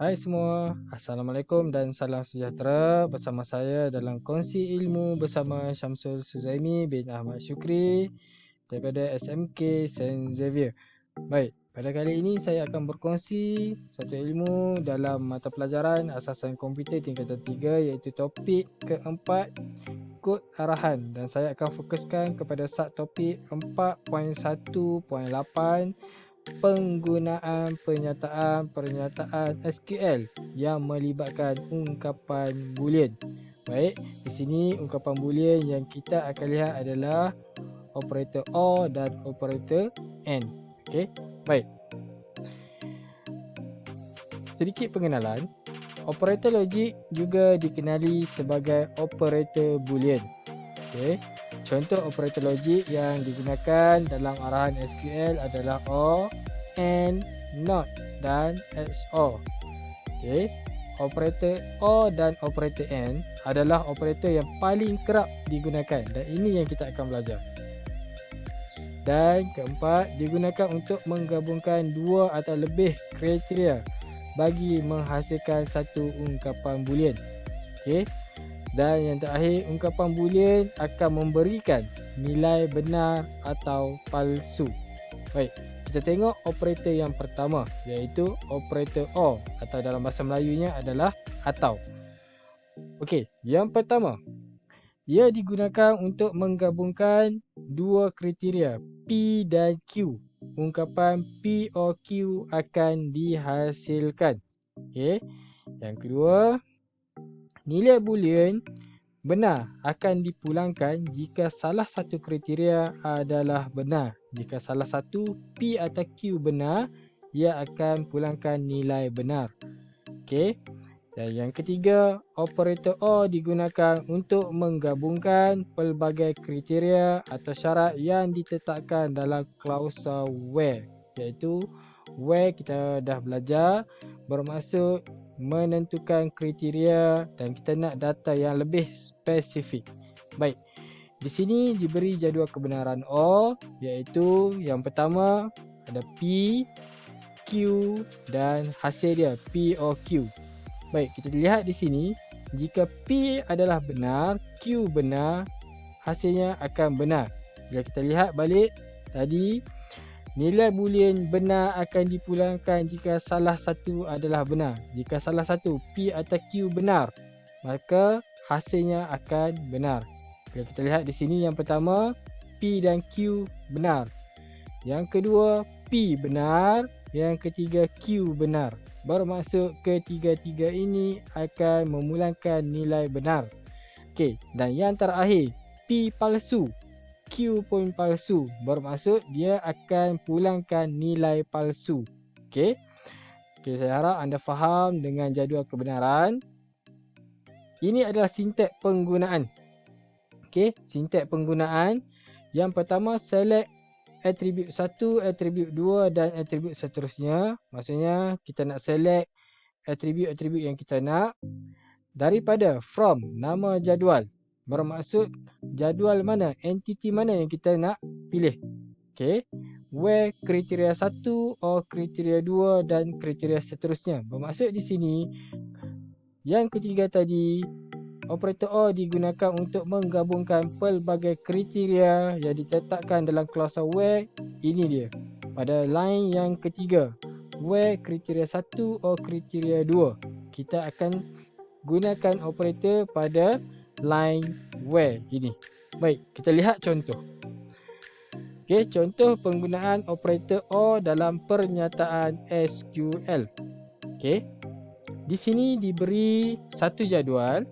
Hai semua, Assalamualaikum dan salam sejahtera bersama saya dalam kongsi ilmu bersama Syamsul Suzaimi bin Ahmad Syukri daripada SMK Saint Xavier. Baik, pada kali ini saya akan berkongsi satu ilmu dalam mata pelajaran asasan komputer tingkatan 3 iaitu topik keempat kod arahan dan saya akan fokuskan kepada subtopik 4.1.8 penggunaan pernyataan SQL yang melibatkan ungkapan boolean. Baik, di sini ungkapan boolean yang kita akan lihat adalah operator OR dan operator AND. Okey, baik. Sedikit pengenalan, operator logik juga dikenali sebagai operator boolean. Okey. Contoh operator logik yang digunakan dalam arahan SQL adalah OR, AND, NOT dan XOR. Okey. Operator OR dan operator AND adalah operator yang paling kerap digunakan dan ini yang kita akan belajar. Dan keempat, digunakan untuk menggabungkan dua atau lebih kriteria bagi menghasilkan satu ungkapan boolean. Okey. Dan yang terakhir, ungkapan boolean akan memberikan nilai benar atau palsu. Baik, kita tengok operator yang pertama iaitu operator OR atau dalam bahasa Melayunya adalah atau. Okey, yang pertama, ia digunakan untuk menggabungkan dua kriteria P dan Q. Ungkapan P or Q akan dihasilkan. Okey. Yang kedua, nilai boolean benar akan dipulangkan jika salah satu kriteria adalah benar. Jika salah satu P atau Q benar, ia akan pulangkan nilai benar. Okey. Dan yang ketiga, operator OR digunakan untuk menggabungkan pelbagai kriteria atau syarat yang ditetapkan dalam klausa where, iaitu where kita dah belajar bermaksud menentukan kriteria dan kita nak data yang lebih spesifik. Baik, di sini diberi jadual kebenaran OR iaitu yang pertama ada P, Q dan hasil dia P or Q. Baik, kita lihat di sini jika P adalah benar, Q benar, hasilnya akan benar. Bila kita lihat balik tadi, nilai boolean benar akan dipulangkan jika salah satu adalah benar. Jika salah satu P atau Q benar, maka hasilnya akan benar. Bila kita lihat di sini yang pertama, P dan Q benar. Yang kedua, P benar. Yang ketiga, Q benar. Bermaksud ketiga-tiga ini akan memulangkan nilai benar. Okey, dan yang terakhir, P palsu. Q pun palsu, bermaksud dia akan pulangkan nilai palsu. Okey. Okey, saya harap anda faham dengan jadual kebenaran. Ini adalah sintaks penggunaan. Okey, sintaks penggunaan. Yang pertama, select atribut 1, atribut 2 dan atribut seterusnya. Maksudnya kita nak select atribut-atribut yang kita nak daripada from nama jadual. Bermaksud jadual mana, entiti mana yang kita nak pilih. Okey. Where kriteria 1 or kriteria 2 dan kriteria seterusnya. Bermaksud di sini yang ketiga tadi, operator OR digunakan untuk menggabungkan pelbagai kriteria yang ditetapkan dalam klausa where. Ini dia. Pada line yang ketiga, where kriteria 1 or kriteria 2. Kita akan gunakan operator pada line where ini. Baik, kita lihat contoh. Okey, contoh penggunaan operator OR dalam pernyataan SQL. Okey. Di sini diberi satu jadual.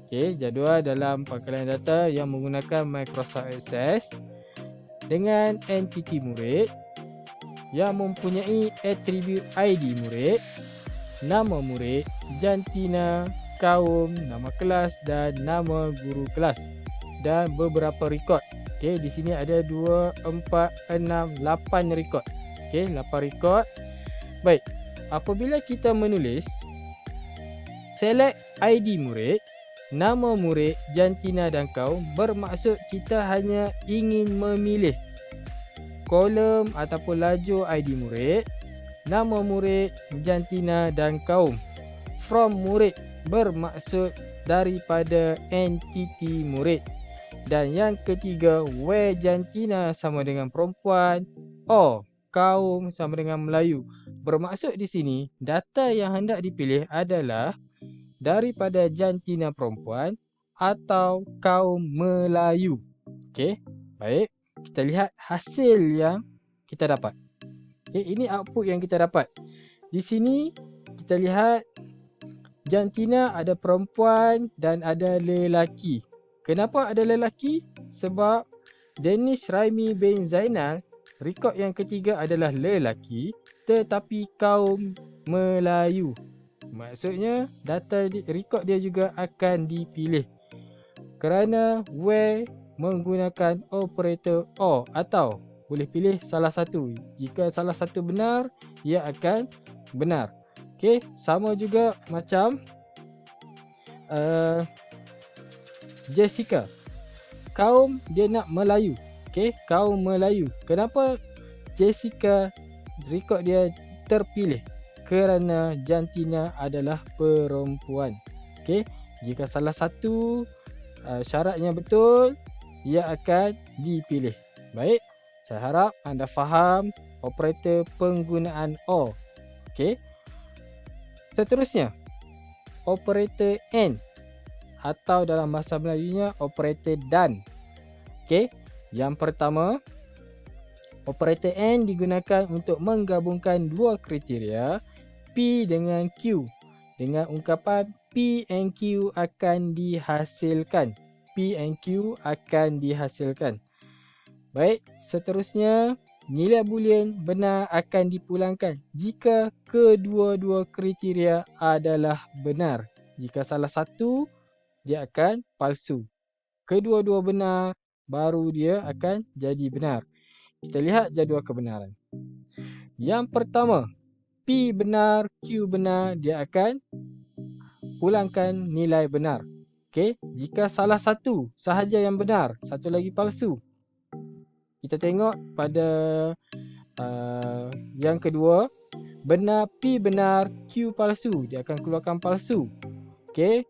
Okey, jadual dalam pangkalan data yang menggunakan Microsoft Access dengan entiti murid yang mempunyai atribut ID murid, nama murid, jantina, kaum, nama kelas dan nama guru kelas dan beberapa rekod. Okey, di sini ada 2, 4, 6, 8 rekod. Okey, 8 rekod. Baik, apabila kita menulis select ID murid, nama murid, jantina dan kaum, bermaksud kita hanya ingin memilih kolom ataupun lajur ID murid, nama murid, jantina dan kaum. from murid bermaksud daripada entiti murid. Dan yang ketiga, where jantina sama dengan perempuan or kaum sama dengan Melayu. Bermaksud di sini, data yang hendak dipilih adalah daripada jantina perempuan atau kaum Melayu. Okey, baik. Kita lihat hasil yang kita dapat. Okey, ini output yang kita dapat. Di sini kita lihat jantina ada perempuan dan ada lelaki. Kenapa ada lelaki? Sebab Danish Raimi bin Zainal, rekod yang ketiga adalah lelaki tetapi kaum Melayu. Maksudnya data rekod dia juga akan dipilih kerana where menggunakan operator or atau boleh pilih salah satu. Jika salah satu benar, ia akan benar. Okey, sama juga macam Jessica. Kaum dia nak Melayu. Okey, kaum Melayu. Kenapa Jessica rekod dia terpilih? Kerana jantina adalah perempuan. Okey, jika salah satu syaratnya betul, ia akan dipilih. Baik, saya harap anda faham operator penggunaan or. Okey. Seterusnya, operator and atau dalam bahasa Melayunya operator dan. Okey, yang pertama, operator and digunakan untuk menggabungkan dua kriteria P dengan Q dengan ungkapan P and Q akan dihasilkan. P and Q akan dihasilkan. Baik, seterusnya nilai boolean benar akan dipulangkan jika kedua-dua kriteria adalah benar. Jika salah satu, dia akan palsu. Kedua-dua benar, baru dia akan jadi benar. Kita lihat jadual kebenaran. Yang pertama, P benar, Q benar, dia akan pulangkan nilai benar. Okey, jika salah satu sahaja yang benar, satu lagi palsu. Kita tengok pada yang kedua, benar P benar, Q palsu, dia akan keluarkan palsu. Okey.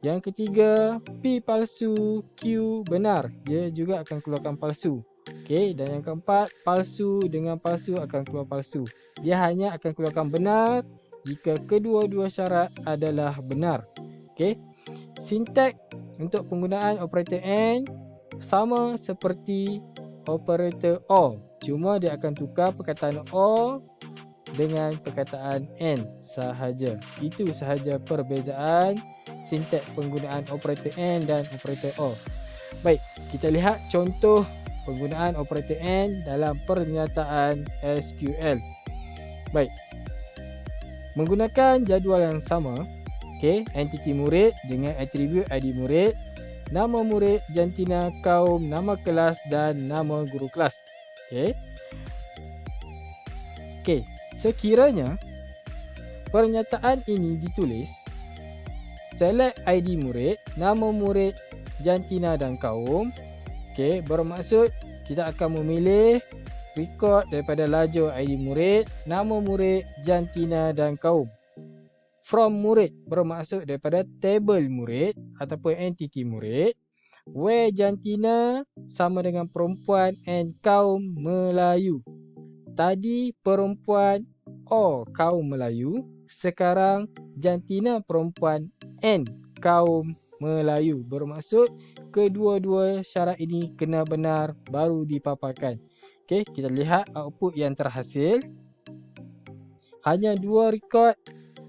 Yang ketiga, P palsu, Q benar, dia juga akan keluarkan palsu. Okey, dan yang keempat, palsu dengan palsu akan keluar palsu. Dia hanya akan keluarkan benar jika kedua-dua syarat adalah benar. Okey. Sintaks untuk penggunaan operator AND sama seperti operator OR. Cuma dia akan tukar perkataan OR dengan perkataan AND sahaja. Itu sahaja perbezaan sintaks penggunaan operator AND dan operator OR. Baik, kita lihat contoh penggunaan operator AND dalam pernyataan SQL. Baik, menggunakan jadual yang sama, okey, entiti murid dengan atribut ID murid, nama murid, jantina, kaum, nama kelas dan nama guru kelas. Okey. Okey, sekiranya pernyataan ini ditulis, select ID murid, nama murid, jantina dan kaum. Okey, bermaksud kita akan memilih rekod daripada lajur ID murid, nama murid, jantina dan kaum. From murid bermaksud daripada table murid ataupun entiti murid. Where jantina sama dengan perempuan and kaum Melayu. Tadi perempuan or kaum Melayu, sekarang jantina perempuan and kaum Melayu. Bermaksud kedua-dua syarat ini kena benar baru dipaparkan. Okey, kita lihat output yang terhasil. Hanya dua rekod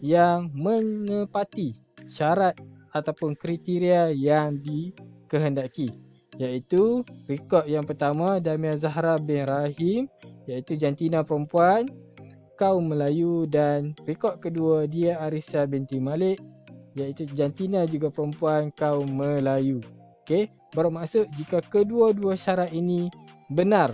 yang menepati syarat ataupun kriteria yang dikehendaki, iaitu rekod yang pertama Damia Zahra bin Rahim, iaitu jantina perempuan kaum Melayu, dan rekod kedua Dia Arissa binti Malik, iaitu jantina juga perempuan kaum Melayu. Okey, bermaksud jika kedua-dua syarat ini benar,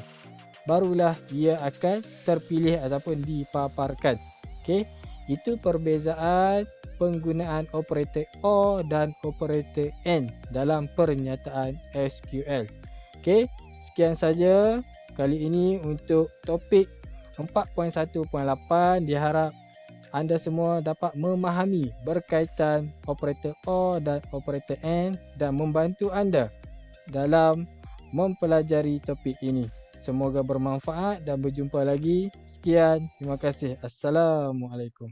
barulah ia akan terpilih ataupun dipaparkan. Okey, itu perbezaan penggunaan operator OR dan operator AND dalam pernyataan SQL. Okey, sekian saja kali ini untuk topik 4.1.8. Diharap anda semua dapat memahami berkaitan operator OR dan operator AND dan membantu anda dalam mempelajari topik ini. Semoga bermanfaat dan berjumpa lagi. Sekian, terima kasih. Assalamualaikum.